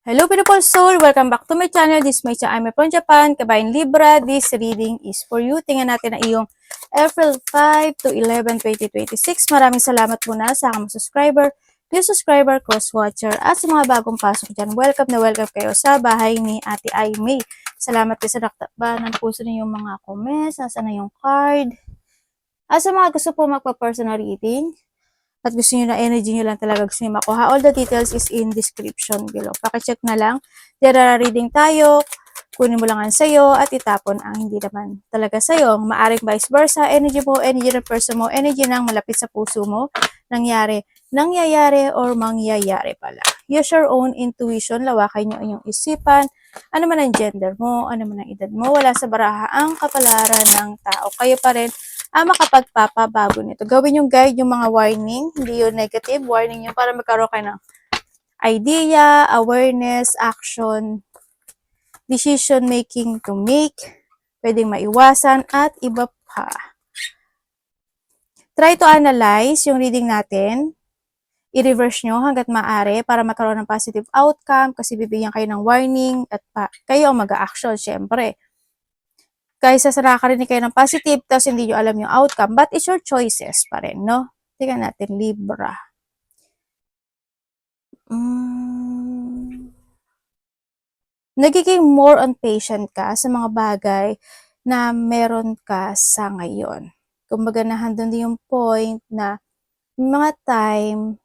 Hello beautiful soul! Welcome back to my channel. This is my channel. I'm from Japan. Kabayan Libra. This reading is for you. Tingnan natin ang iyong April 5 to 11, 2026. Maraming salamat muna sa aking subscriber, new subscriber, cross-watcher, at sa mga bagong pasok dyan. Welcome na welcome kayo sa bahay ni Ate Aimee. Salamat din sa naktakba ng puso ninyong mga comments. Nasaan na yung card? At sa mga gusto po magpa-personal reading, at gusto niyo na energy niyo lang talaga gusto niyo makuha, all the details is in description below. Pakicheck na lang. Tira reading tayo, kunin mo lang ang sayo at itapon ang hindi naman talaga sayo. Maaring vice versa, energy mo, energy ng person mo, energy ng malapit sa puso mo, nangyayari or mangyayari pala. Use your own intuition, lawakan niyo ang inyong isipan, ano man ang gender mo, ano man ang edad mo, wala sa baraha ang kapalaran ng tao. Kayo pa rin makapagpapabago nito. Gawin yung guide, yung mga warning, hindi yung negative warning yung para magkaroon kayo ng idea, awareness, action, decision making to make, pwedeng maiwasan, at iba pa. Try to analyze yung reading natin. I-reverse nyo hanggat maaari para magkaroon ng positive outcome kasi bibigyan kayo ng warning at kayo ang mag-a-action, syempre. Kaysa sa nakakarinig kayo ng positive, tapos hindi nyo alam yung outcome, but it's your choices pa rin, no? Tingnan natin, Libra. Nagiging more on patient ka sa mga bagay na meron ka sa ngayon. Kumbaga nahandun din yung point na mga time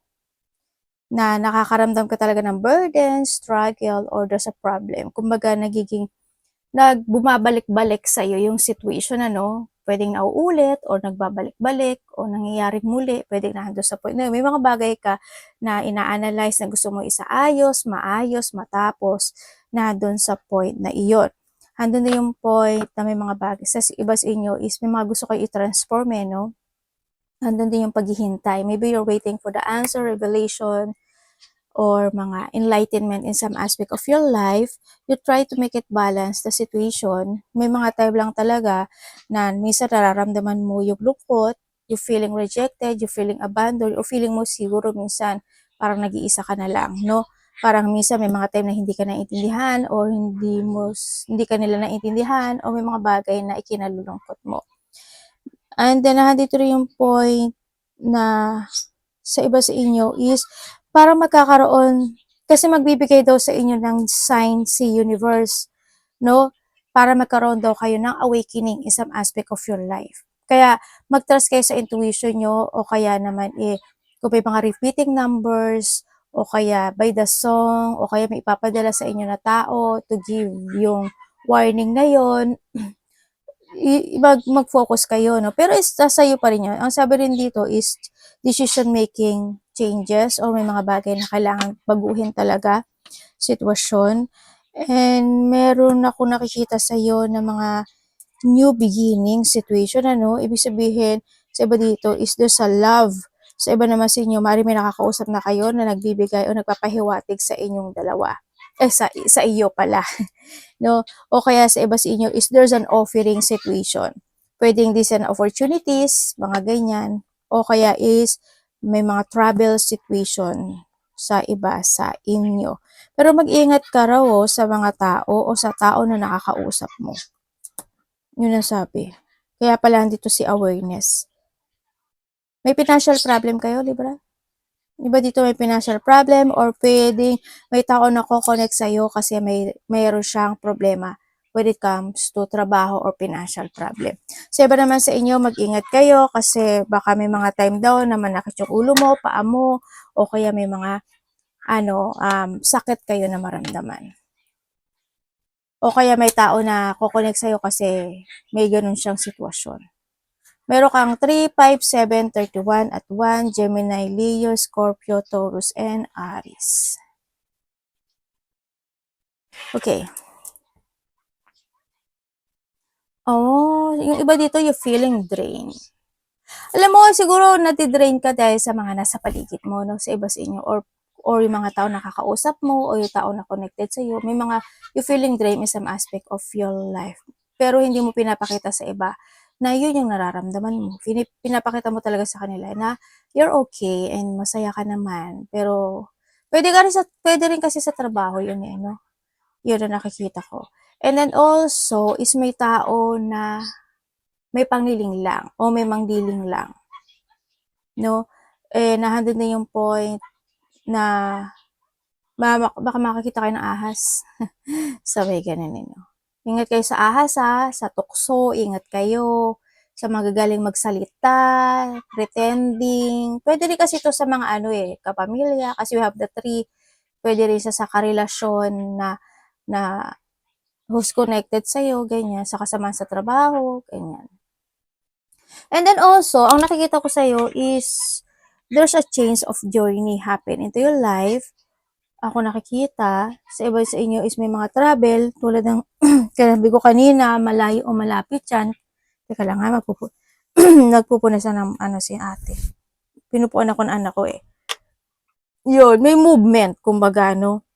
na nakakaramdam ka talaga ng burden, struggle, or there's a problem. Kumbaga bumabalik-balik sa iyo yung situation, ano, pwedeng nauulit or nagbabalik-balik o nangyayari muli, pwedeng nahando sa point na may mga bagay ka na ina-analyze na gusto mo isaayos, maayos, matapos na doon sa point na iyon. Handun na yung point na may mga bagay sa iba sa inyo is may mga gusto kayo i-transform, no? Handun din yung paghihintay. Maybe you're waiting for the answer, revelation, or mga enlightenment in some aspect of your life. You try to make it balance the situation. May mga time lang talaga na minsan nararamdaman mo yung lungkot, you feeling rejected, you feeling abandoned, o feeling mo siguro minsan parang nag-iisa ka na lang, no? Parang minsan may mga time na hindi ka naiintindihan o hindi ka nila naiintindihan o may mga bagay na ikinalulungkot mo. And then, nandito rin yung point na sa iba sa inyo is para magkakaroon, kasi magbibigay daw sa inyo ng sign si universe, no? Para magkaroon daw kayo ng awakening in some aspect of your life. Kaya mag-trust kayo sa intuition nyo o kaya naman kung may mga repeating numbers o kaya by the song o kaya may ipapadala sa inyo na tao to give yung warning na yon, mag-focus kayo, no? Pero sa iyo pa rin yun. Ang sabi rin dito is decision making changes or may mga bagay na kailangan baguhin talaga, sitwasyon. And meron ako nakikita sa iyo na mga new beginning situation, ano? Ibig sabihin, sa iba dito is there's a love. Sa iba naman sa inyo, may nakakausap na kayo na nagbibigay o nagpapahiwatig sa inyong dalawa. Sa iyo pala. No? O kaya sa iba sa inyo is there's an offering situation. Pwedeng this an opportunities, mga ganyan. O kaya is may mga travel situation sa iba sa inyo. Pero mag-ingat ka raw sa mga tao o sa tao na nakakausap mo. Yun ang sabi. Kaya pala dito si awareness. May financial problem kayo, Libra? Iba dito may financial problem or pwedeng may tao na ko-connect sa'yo kasi mayroon siyang problema when it comes to trabaho or financial problem. Sa iba naman sa inyo, mag-ingat kayo kasi baka may mga time daw na manakit yung ulo mo, paa mo, o kaya may mga sakit kayo na maramdaman. O kaya may tao na ko-connect sa'yo kasi may ganun siyang sitwasyon. Meron kang 3, 5, 7, 31 at 1, Gemini, Leo, Scorpio, Taurus, and Aries. Okay. Oh, yung iba dito, yung feeling drained. Alam mo, siguro natidrain ka dahil sa mga nasa paligid mo, no? Sa iba sa inyo, or yung mga tao na kakausap mo, o yung tao na connected sa iyo. May mga, you feeling drained in some aspect of your life. Pero hindi mo pinapakita sa iba na yun yung nararamdaman mo. Pinapakita mo talaga sa kanila na you're okay and masaya ka naman. Pero Pwede rin kasi sa trabaho yun eh, no? Yun ang nakikita ko. And then also, is may tao na may pangliling lang o may mangdiling lang, no? Nandun na yung point na baka makakita kayo ng ahas. Sabay ganun eh, no? Ingat kayo sa ahas ha, sa tukso, ingat kayo sa magagaling magsalita, pretending. Pwede rin kasi ito sa mga kapamilya, kasi we have the three. Pwede rin sa karelasyon na who's connected sa'yo, ganyan, sa kasama sa trabaho, ganyan. And then also, ang nakikita ko sa'yo is there's a change of journey happen into your life. Ako nakikita, sa iba sa inyo is may mga travel, tulad ng kanabi ko kanina, malayo o malapit yan. Teka lang ha, nagpupunasan ng si ate. Pinupuan ako ng anak ko eh. Yun, may movement, kumbaga, no?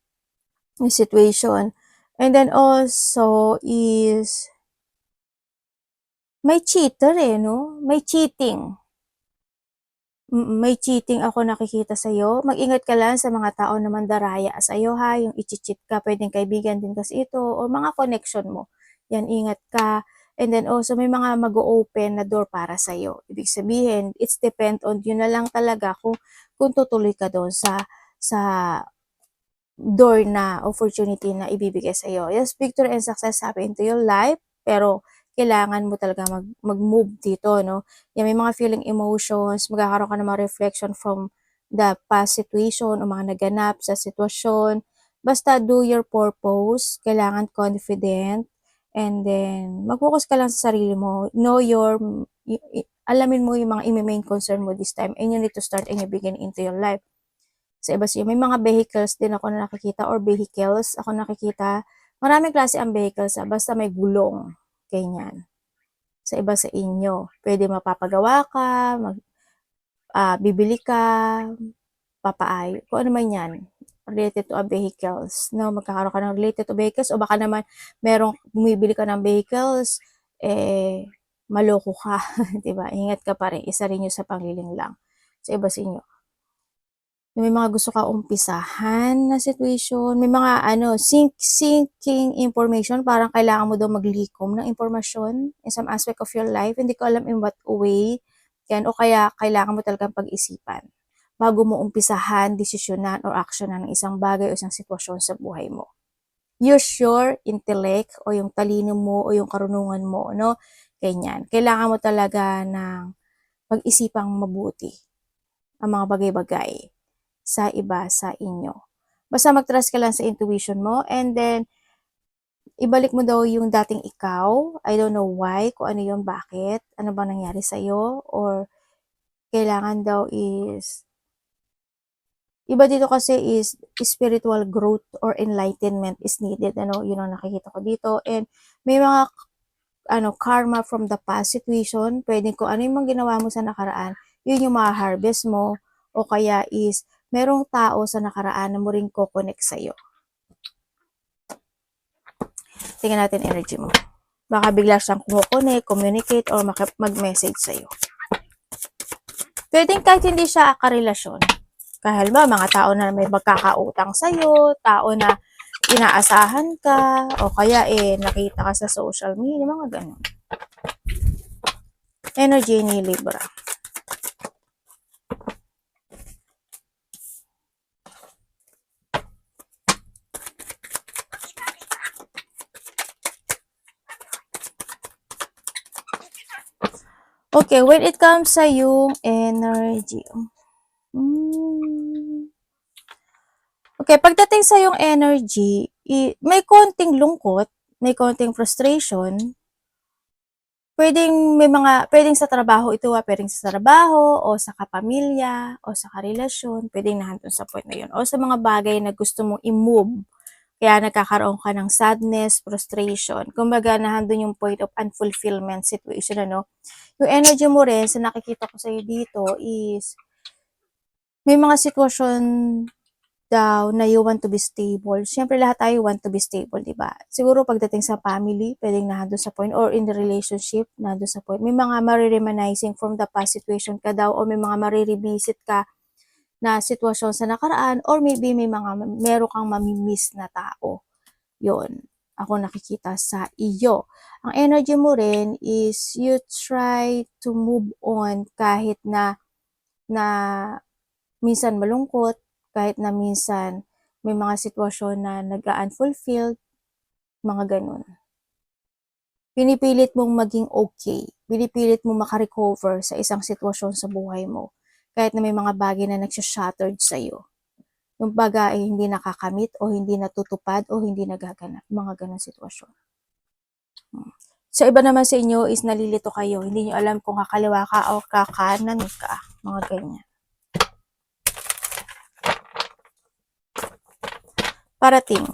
Yung situation. And then also is may cheater eh, no? May cheating. May cheating ako nakikita sa'yo. Mag-ingat ka lang sa mga tao na mandaraya sa'yo ha. Yung i-cheat ka, pwedeng kaibigan din kasi ito o mga connection mo. Yan, ingat ka. And then also may mga mag-open na door para sa'yo. Ibig sabihin, it's depend on yun na lang talaga kung tutuloy ka doon sa door na opportunity na ibibigay sa'yo. Yes, victory and success happen into your life, pero kailangan mo talaga mag-move dito, no? Yan, may mga feeling emotions, magkakaroon ka ng mga reflection from the past situation o mga naganap sa sitwasyon. Basta do your purpose, kailangan confident, and then mag-focus ka lang sa sarili mo. Alamin mo yung mga main concern mo this time, and you need to start a new beginning into your life. Sa iba siya, may mga vehicles din ako na nakikita or vehicles ako nakikita. Maraming klase ang vehicles basta may gulong. Ganyan. Sa iba sa inyo, pwede mapapagawa ka, bibili ka, papaay, kung ano man yan, related to a vehicles, no? Magkakaroon ka ng related to vehicles o baka naman merong bumibili ka ng vehicles, maloko ka, 'di ba? Ingat ka pa rin, isa rin 'yun sa pangliling lang. Sa iba sa inyo, may mga gusto ka umpisahan na situation, may mga sinking information, parang kailangan mo daw maglikom ng impormasyon in some aspect of your life, hindi ko alam in what way, yan, o kaya kailangan mo talagang pag-isipan bago mo umpisahan, desisyonan, or aksyonan ng isang bagay o isang sitwasyon sa buhay mo. Use your intellect o yung talino mo o yung karunungan mo, no? Ganyan. Kailangan mo talaga ng pag-isipang mabuti ang mga bagay-bagay sa iba sa inyo. Basta mag-trust ka lang sa intuition mo, and then ibalik mo daw yung dating ikaw. I don't know why, kung ano yun, bakit, ano bang nangyari sa'yo, or kailangan daw is, iba dito kasi is spiritual growth or enlightenment is needed, yun ang nakikita ko dito, and may mga karma from the past situation, pwedeng kung ano yung mga ginawa mo sa nakaraan, yun yung ma-harvest mo, o kaya is merong tao sa nakaraan na mo rin ko-connect sa'yo. Tingnan natin energy mo. Baka bigla siyang kumukonek, communicate, or mag-message sa'yo. Pwedeng kahit hindi siya karelasyon. Kahit ba, mga tao na may magkakautang sa'yo, tao na inaasahan ka, o kaya nakita ka sa social media, mga ganun. Energy ni Libra. Okay, when it comes sa yung energy. Okay, pagdating sa yung energy, may konting lungkot, may konting frustration. Pwedeng sa trabaho ito, pwedeng sa trabaho, o sa kapamilya, o sa karelasyon, pwedeng nandun sa point na yun. O sa mga bagay na gusto mong i-move, kaya nagkakaroon ka ng sadness, frustration. Kumbaga, nandun yung point of unfulfillment situation, Yung energy mo rin, sa nakikita ko sa'yo dito is, may mga sitwasyon daw na you want to be stable. Siyempre, lahat tayo want to be stable, di ba? Siguro pagdating sa family, pwedeng nandun sa point, or in the relationship, nandun sa point. May mga marireminizing from the past situation ka daw, o may mga marirevisit ka na sitwasyon sa nakaraan or maybe meron kang mamimiss na tao. Yun, ako nakikita sa iyo. Ang energy mo rin is you try to move on kahit na minsan malungkot, kahit na minsan may mga sitwasyon na nag-unfulfilled, mga ganun. Pinipilit mong maging okay. Pinipilit mong makarecover sa isang sitwasyon sa buhay mo. Kahit na may mga bagay na nagsha-shattered sa'yo. Yung bagay ay hindi nakakamit o hindi natutupad o hindi nagaganap. Mga ganun sitwasyon. Sa iba naman sa inyo is nalilito kayo. Hindi nyo alam kung kakaliwa ka o kakanan ka. Mga ganyan. Parating.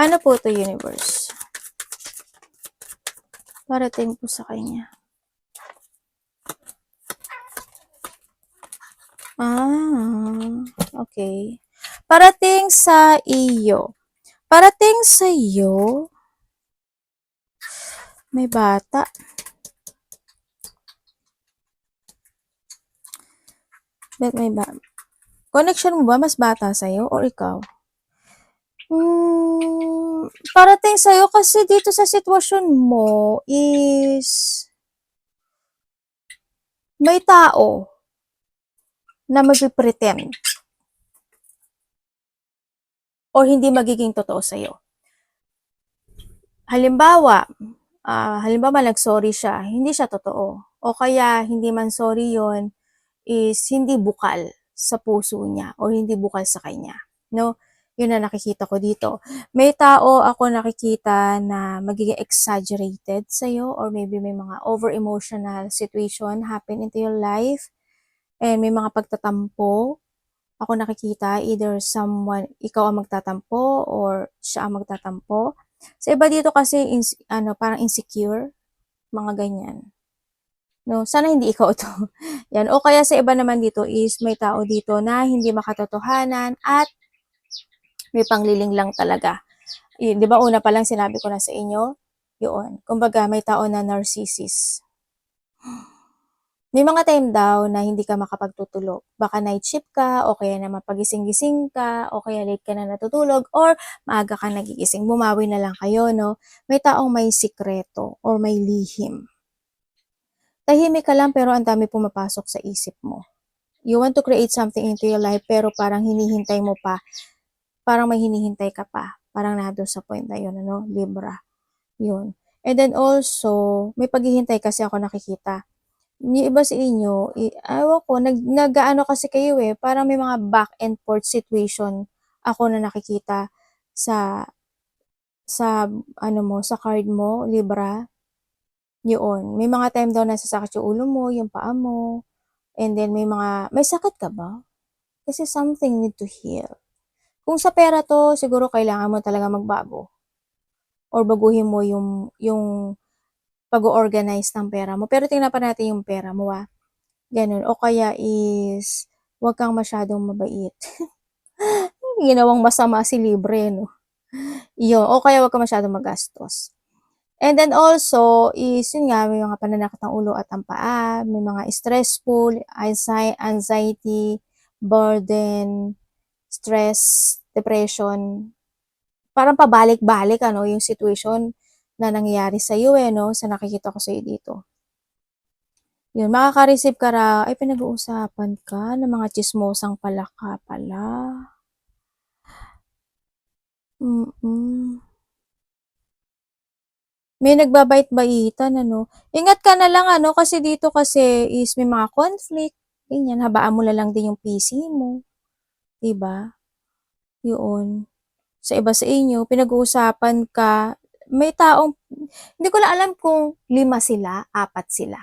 Ano po to, universe? Parating po sa kanya. Okay. Parating sa iyo. Parating sa iyo. May bata. Ba't may bata? Connection mo ba mas bata sa'yo or ikaw? Parating sa'yo kasi dito sa sitwasyon mo is may tao na magpipretend o hindi magiging totoo sa'yo. Halimbawa, nag-sorry siya, hindi siya totoo. O kaya, hindi man sorry yon is hindi bukal sa puso niya o hindi bukal sa kanya. No? Yun na nakikita ko dito. May tao ako nakikita na magiging exaggerated sa'yo or maybe may mga over-emotional situation happen into your life and may mga pagtatampo. Ako nakikita either ikaw ang magtatampo or siya ang magtatampo. Sa iba dito kasi, parang insecure, mga ganyan. No, sana hindi ikaw to. Yan. O kaya sa iba naman dito is may tao dito na hindi makatotohanan at may pangliling lang talaga. Di ba una pa lang sinabi ko na sa inyo? Yun. Kumbaga may tao na narcissist. May mga time daw na hindi ka makapagtutulog. Baka night shift ka, o kaya naman pagising-gising ka, o kaya late ka na natutulog, or maaga ka nagigising. Bumawi na lang kayo, no? May taong may sikreto or may lihim. Tahimik ka lang pero ang dami pumapasok sa isip mo. You want to create something into your life pero parang hinihintay mo pa. Parang may hinihintay ka pa. Parang nandun sa point na yun, ano? Libra. Yun. And then also, may paghihintay kasi ako nakikita. Yung iba sa inyo, ewan ko, nag-ano kasi kayo parang may mga back and forth situation ako na nakikita sa sa card mo, Libra. Yun. May mga time daw nasasakit yung ulo mo, yung paa mo, and then may sakit ka ba? Kasi something need to heal. Kung sa pera to, siguro kailangan mo talaga magbago. Or baguhin mo yung pag-organize ng pera mo. Pero tingnan pa natin yung pera mo, Ganun. O kaya is, huwag kang masyadong mabait. Ginawang masama si Libre, no? Yun. O kaya huwag kang masyadong magastos. And then also, is yun nga, may mga pananakit ng ulo at ang paa, may mga stressful, anxiety, burden, stress, depression. Parang pabalik-balik, yung situation na nangyayari sa iyo, no? Sa nakikita ko sa iyo dito. Yun, makaka-receive ka raw, ay pinag-uusapan ka ng mga chismosang palaka pala. May nagbabait-baitan, Ingat ka na lang, kasi dito kasi is may mga conflict, ganyan, habaan mo na lang din yung PC mo. Diba? Yun. Sa iba sa inyo, pinag-uusapan ka, may taong, hindi ko na alam kung 5 sila, 4 sila.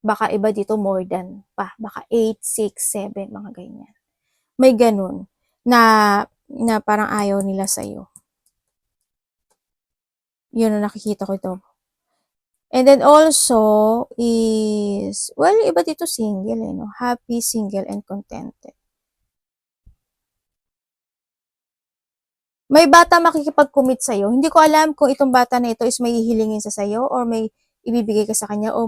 Baka iba dito more than pa. Baka 8, 6, 7, mga ganyan. May ganun na parang ayaw nila sa'yo. Yun ang nakikita ko ito. And then also is, well, iba dito single, no? Happy, single, and contented. May bata makikipag-commit sa'yo. Hindi ko alam kung itong bata na ito is may hihilingin sa sa'yo or may ibibigay ka sa kanya o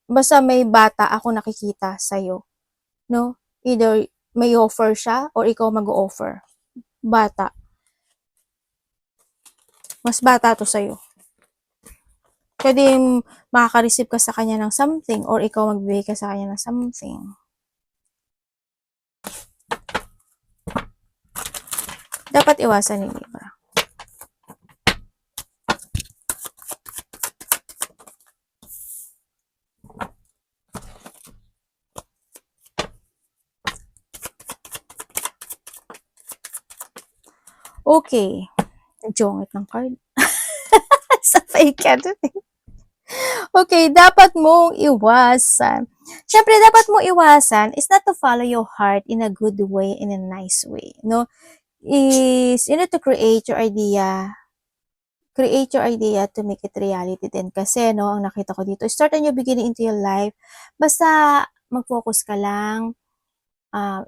basta may bata ako nakikita sa'yo. No? Either may offer siya or ikaw mag-offer. Bata. Mas bata to sa'yo. Pwede makaka-receive ka sa kanya ng something or ikaw magbibigay ka sa kanya ng something. Dapat iwasan ni Libra. Okay. Jongit ng card. Sa fake ka dun eh. Okay, dapat mong iwasan. Siyempre, dapat mong iwasan is not to follow your heart in a good way, in a nice way. No? Is, you need to create your idea to make it reality din. Kasi, no, ang nakita ko dito, start a new beginning into your life. Basta, mag-focus ka lang.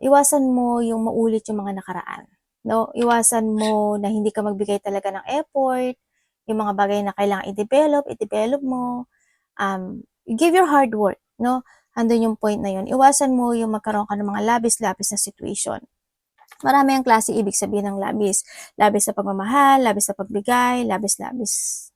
Iwasan mo yung maulit yung mga nakaraan. No? Iwasan mo na hindi ka magbigay talaga ng effort. Yung mga bagay na kailangan i-develop mo. Give your hard work. No? Andun yung point na yun. Iwasan mo yung magkaroon ka ng mga labis-labis na situation. Marami ang klase ibig sabihin ng labis. Labis sa pagmamahal, labis sa pagbigay, labis-labis.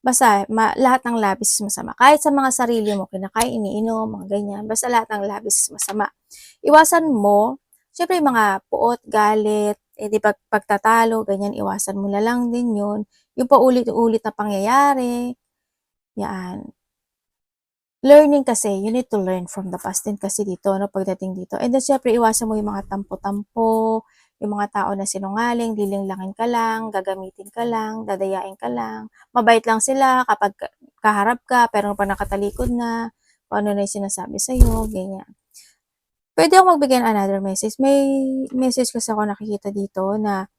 Basta, lahat ng labis is masama. Kahit sa mga sarili mo, kinakain, iniinom, mga ganyan. Basta lahat ng labis is masama. Iwasan mo, syempre yung mga puot, galit, di pagtatalo, ganyan, iwasan mo na lang din yun. Yung paulit-ulit na pangyayari, yan. Learning kasi, you need to learn from the past din kasi dito, no, pagdating dito. And then, syempre, iwasan mo yung mga tampo-tampo, yung mga tao na sinungaling, lilinglangin ka lang, gagamitin ka lang, dadayain ka lang. Mabait lang sila kapag kaharap ka, pero pag nakatalikod na, kung ano na yung sinasabi sa'yo, ganyan. Pwede ako magbigay ng another message. May message kasi ako nakikita dito na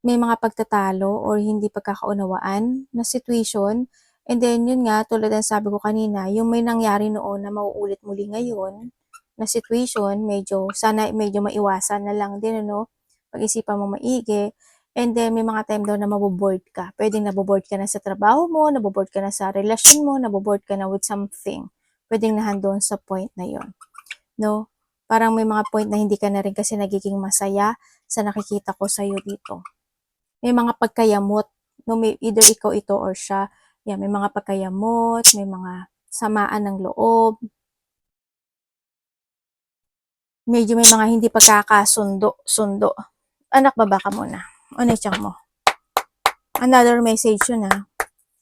may mga pagtatalo or hindi pagkakaunawaan na situation. And then, yun nga, tulad ng sabi ko kanina, yung may nangyari noon na mauulit muli ngayon na situation, sana medyo maiwasan na lang din, ano, pag-isipan mo maigi. And then, may mga time daw na maboboard ka. Pwedeng naboboard ka na sa trabaho mo, naboboard ka na sa relasyon mo, naboboard ka na with something. Pwedeng nahandoon sa point na yon, no? Parang may mga point na hindi ka na rin kasi nagiging masaya sa nakikita ko sa'yo dito. May mga pagkayamot, no, either ikaw ito or siya. Yan, may mga pagkayamot, may mga samaan ng loob. Medyo may mga hindi pagkakasundo. Anak, baba ka muna. Ano yung mo? Another message yun ha.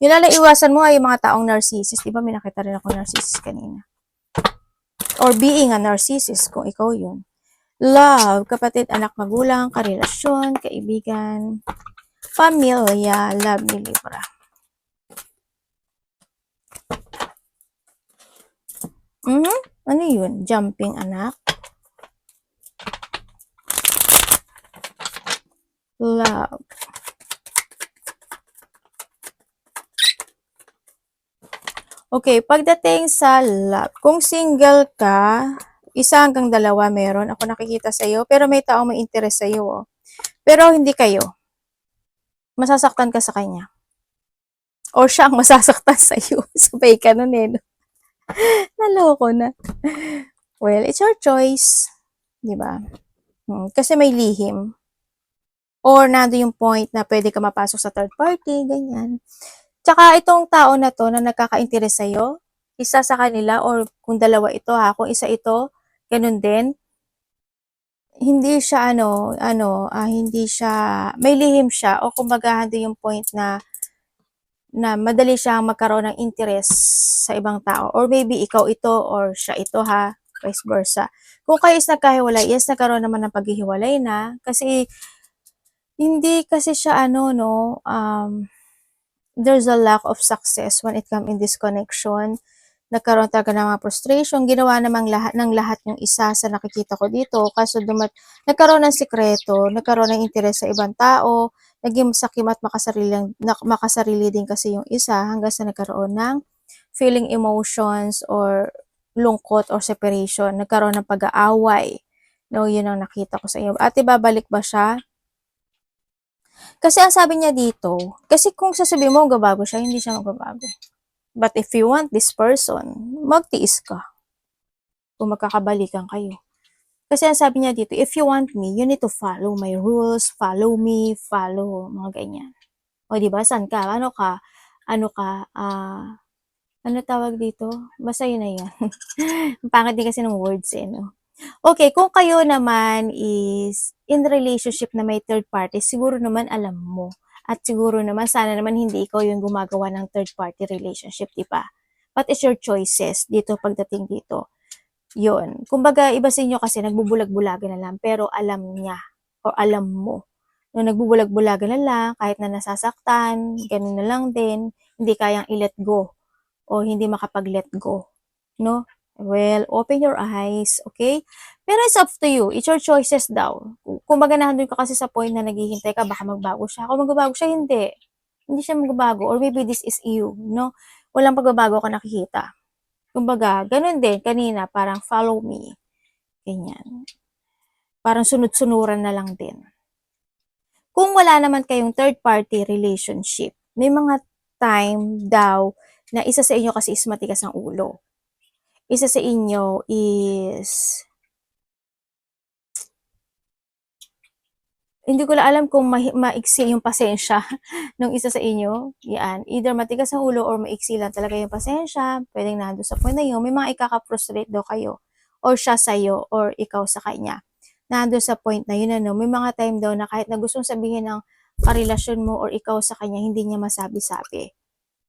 Yun lang iwasan mo ay yung mga taong narcissist. Diba may nakita rin ako narcissist kanina? Or being a narcissist kung ikaw yun. Love, kapatid, anak, magulang, karelasyon, kaibigan, pamilya, love ni Libra. Ano yun? Jumping anak. Love. Okay, pagdating sa love, kung single ka, 1 hanggang 2 meron ako nakikita sa'yo, pero may taong may interest sa'yo, oh. Pero hindi kayo. Masasaktan ka sa kanya. Or siya ang masasaktan sa'yo. Sabay ka nun eh. Naloko na. Well, it's your choice. Diba? Kasi may lihim. Or nando yung point na pwede ka mapasok sa third party, ganyan. Tsaka itong tao na to na nagkaka-interest sa'yo, isa sa kanila or kung dalawa ito ha, kung isa ito, ganun din, hindi siya hindi siya, may lihim siya o kumbaga hando yung point na madali siyang magkaroon ng interest sa ibang tao. Or maybe ikaw ito or siya ito ha, vice versa. Kung kayo is nagkahiwalay, yes, nagkaroon naman ng paghihiwalay na kasi hindi kasi siya there's a lack of success when it comes in this connection. Nagkaroon talaga ng mga frustration. Ginawa namang ng lahat yung isa sa nakikita ko dito. Kaso nagkaroon ng sikreto, nagkaroon ng interes sa ibang tao, naging sakim at makasarili din kasi yung isa hanggang sa nagkaroon ng feeling emotions or lungkot or separation. Nagkaroon ng pag-aaway. No, yun ang nakita ko sa iyo. At ibabalik ba siya? Kasi ang sabi niya dito, kasi kung sasabihin mo magbabago siya, hindi siya magbabago. But if you want this person, magtiis ka. Kung magkakabalikan kayo. Kasi ang sabi niya dito, if you want me, you need to follow my rules, follow me, follow, mga ganyan. O, di ba? San ka? Ano ka? Ano ka? Ano tawag dito? Basta yun na yun. Ang pangit din kasi ng words eh, no? Okay, kung kayo naman is in relationship na may third party, siguro naman alam mo. At siguro naman, sana naman hindi ikaw yung gumagawa ng third party relationship, di ba? But it's your choices dito pagdating dito. Yun. Kumbaga, iba sa inyo kasi nagbubulag-bulagan na lang, pero alam niya o alam mo. Nung nagbubulag-bulagan na lang, kahit na nasasaktan, ganun na lang din, hindi kayang i-let go o hindi makapag-let go. No? Well, open your eyes, okay? Pero it's up to you. It's your choices daw. Kumbaga nandun ka kasi sa point na naghihintay ka, baka magbago siya. Kung magbabago siya, hindi. Hindi siya magbabago. Or maybe this is you, no? Walang pagbabago ka nakikita. Kumbaga, ganun din, kanina, parang follow me. Ganyan. Parang sunod-sunuran na lang din. Kung wala naman kayong third-party relationship, may mga time daw na isa sa inyo kasi is matigas ang ulo. Isa sa inyo is hindi ko lang alam kung maiksi yung pasensya ng isa sa inyo. Yan. Either matigas ang ulo or maiksi lang talaga yung pasensya. Pwedeng nando sa point na yun. May mga ikaka-frustrate daw kayo. Or siya sa'yo or ikaw sa kanya. Nando sa point na yun, ano. May mga time daw na kahit na gustong sabihin ng karelasyon mo or ikaw sa kanya, hindi niya masabi-sabi.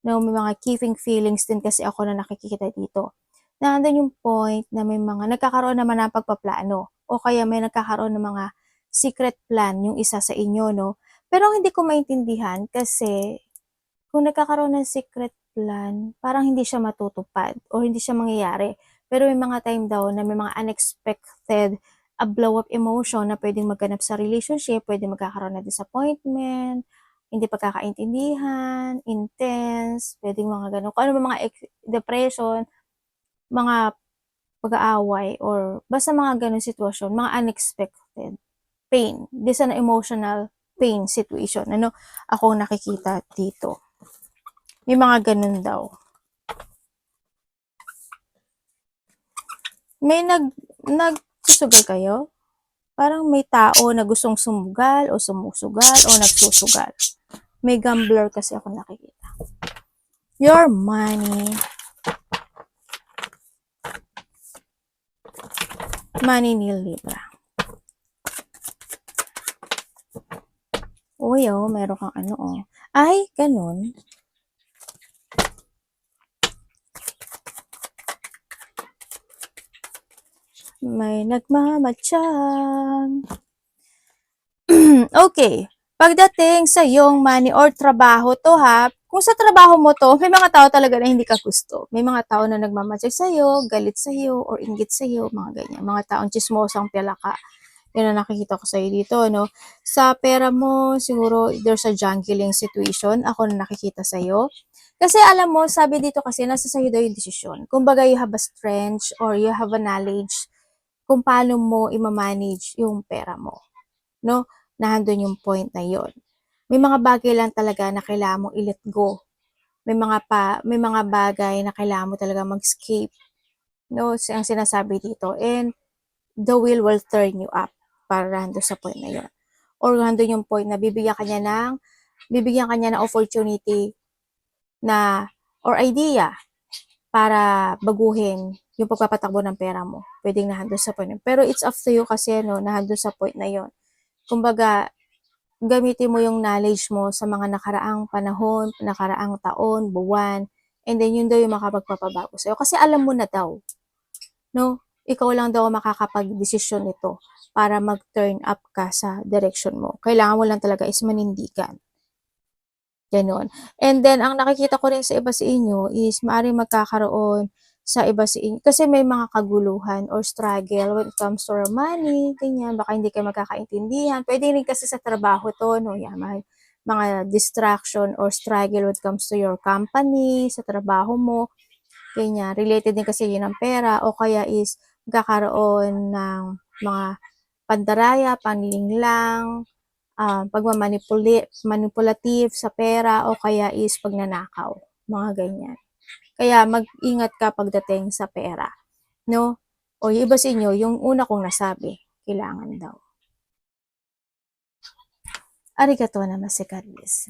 No, may mga keeping feelings din kasi ako na nakikita dito. Nandun yung point na may mga nagkakaroon naman ng pagpaplano o kaya may nagkakaroon ng mga secret plan yung isa sa inyo, no? Pero hindi ko maintindihan kasi kung nagkakaroon ng secret plan, parang hindi siya matutupad o hindi siya mangyayari. Pero may mga time daw na may mga unexpected a blow up emotion na pwedeng magganap sa relationship, pwedeng magkakaroon ng disappointment, hindi pagkakaintindihan, intense, pwedeng mga ganun. Kung ano mga depression, mga pag-aaway, or basta mga ganun sitwasyon, mga unexpected pain. This an emotional pain situation. Ano ako nakikita dito. May mga ganun daw. May nagsusugal kayo? Parang may tao na gustong sumugal o sumusugal o nagsusugal. May gambler kasi ako nakikita. Your money. Money ni Libra. Uy, oh, meron kang ano, oh. Ay, ganun. May nagmamatsyag. Okay. Pagdating sa iyong money or trabaho to ha, kung sa trabaho mo to, may mga tao talaga na hindi ka gusto. May mga tao na nagmamatsyag sa'yo, galit sa'yo, or inggit sa'yo, mga ganyan. Mga taong chismosang pilaka. Yun ang nakikita ko sa'yo dito, no? Sa pera mo, siguro there's a jangling situation. Ako na nakikita sa'yo. Kasi alam mo, sabi dito kasi, nasa sa'yo daw yung desisyon. Kumbaga, you have a strength or you have a knowledge kung paano mo i-manage yung pera mo. No? Nahandun yung point na yon. May mga bagay lang talaga na kailangan mong i-let go. May mga bagay na kailangan mo talaga mag-escape. No? Ang sinasabi dito. And the will turn you up para hando sa point na yon. Or hando yung point na bibigyan kanya ng opportunity na or idea para baguhin yung pagpapatakbo ng pera mo. Pwedeng nahando sa point. Pero it's up to you kasi no, nahando sa point na yon. Kumbaga, gamitin mo yung knowledge mo sa mga nakaraang panahon, nakaraang taon, buwan, and then yun daw yung makapagpapabago sa'yo. Kasi alam mo na daw, no? Ikaw lang daw makakapag-desisyon nito para mag-turn up ka sa direction mo. Kailangan mo lang talaga is manindigan. Ganon. And then, ang nakikita ko rin sa iba sa inyo is maaaring magkakaroon sa iba sa inyo. Kasi may mga kaguluhan or struggle when it comes to money, ganyan. Baka hindi kayo magkakaintindihan. Pwede rin kasi sa trabaho to, no? Yan, mga distraction or struggle when it comes to your company, sa trabaho mo. Ganyan. Related din kasi yun ng pera o kaya is magkakaroon ng mga pandaraya, panlinglang, manipulative sa pera o kaya is pagnanakaw, mga ganyan. Kaya mag-ingat ka pagdating sa pera, no? O yung iba sa inyo, yung una kong nasabi, kailangan daw. Arigatou namasekaris.